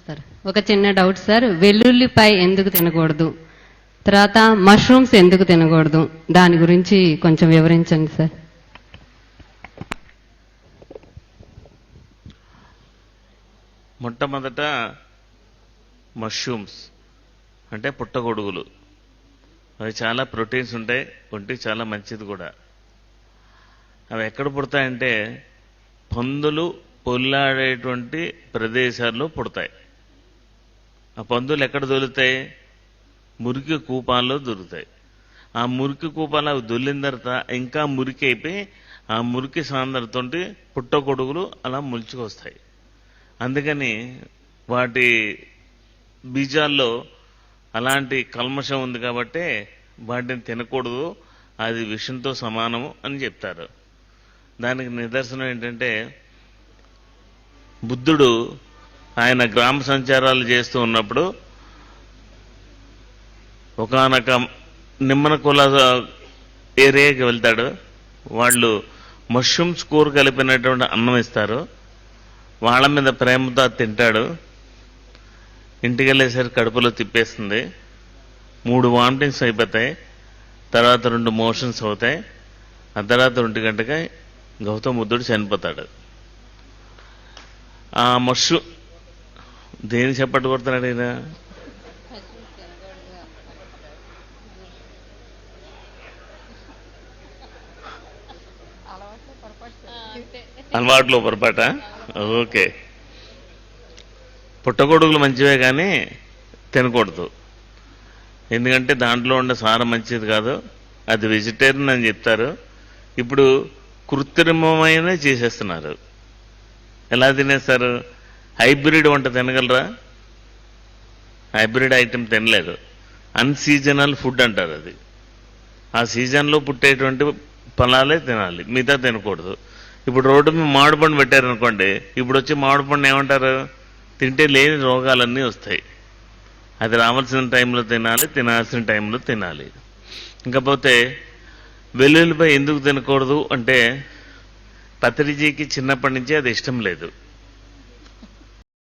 Sir ఒక చిన్న doubt sir, వెల్లుల్లిపాయ ఎందుకు తినకూడదు, తర్వాత మష్రూమ్స్ ఎందుకు తినకూడదు, దాని గురించి కొంచెం వివరించండి సార్. మొట్టమొదట మష్రూమ్స్ అంటే పుట్టగొడుగులు, అవి చాలా ప్రోటీన్స్ ఉంటాయి, ఒంటికి చాలా మంచిది కూడా. అవి ఎక్కడ పుడతాయంటే పందులు పొల్లాడేటువంటి ప్రదేశాల్లో పుడతాయి. ఆ పందులు ఎక్కడ దొరుకుతాయి? మురికి కూపాల్లో దొరుకుతాయి. ఆ మురికి కూపాలు అవి దొల్లిన తర్వాత ఇంకా మురికి అయిపోయి ఆ మురికి సాంద్రతోటి పుట్టగొడుగులు అలా ములుచుకొస్తాయి. అందుకని వాటి బీజాల్లో అలాంటి కల్మషం ఉంది కాబట్టి వాటిని తినకూడదు, అది విషంతో సమానము అని చెప్తారు. దానికి నిదర్శనం ఏంటంటే బుద్ధుడు ఆయన గ్రామ సంచారాలు చేస్తూ ఉన్నప్పుడు ఒకానొక నిమ్మన కుల ఏరియాకి వెళ్తాడు. వాళ్ళు మష్రూమ్స్ కూర కలిపినటువంటి అన్నం ఇస్తారు. వాళ్ళ మీద ప్రేమతో తింటాడు. ఇంటికి వెళ్ళేసరికి కడుపులో తిప్పేస్తుంది, 3 వామిటింగ్స్ అయిపోతాయి, తర్వాత 2 మోషన్స్ అవుతాయి. ఆ తర్వాత 1 గంటగా గౌతమ బుద్ధుడు చనిపోతాడు. ఆ దేని చెప్పట్టు కొడుతున్నాడు ఈయన? అలవాట్లో పొరపాట. ఓకే, పుట్టగొడుగులు మంచివే కానీ తినకూడదు, ఎందుకంటే దాంట్లో ఉండే సారం మంచిది కాదు. అది వెజిటేరియన్ అని చెప్తారు. ఇప్పుడు కృత్రిమమైన చేసేస్తున్నారు. ఎలా తినేస్తారు? హైబ్రిడ్ వంట తినగలరా? హైబ్రిడ్ ఐటమ్ తినలేదు. అన్సీజనల్ ఫుడ్ అంటారు అది. ఆ సీజన్లో పుట్టేటువంటి ఫలాలే తినాలి, మిగతా తినకూడదు. ఇప్పుడు రోడ్డు మీద మామిడి పండు పెట్టారనుకోండి, ఇప్పుడు వచ్చి మామిడి పండు ఏమంటారు? తింటే లేని రోగాలన్నీ వస్తాయి. అది రావాల్సిన టైంలో తినాలి, తినాల్సిన టైంలో తినాలి. ఇంకపోతే వెల్లుల్లిపై ఎందుకు తినకూడదు అంటే పత్రిజీకి చిన్నప్పటి నుంచి అది ఇష్టం లేదు.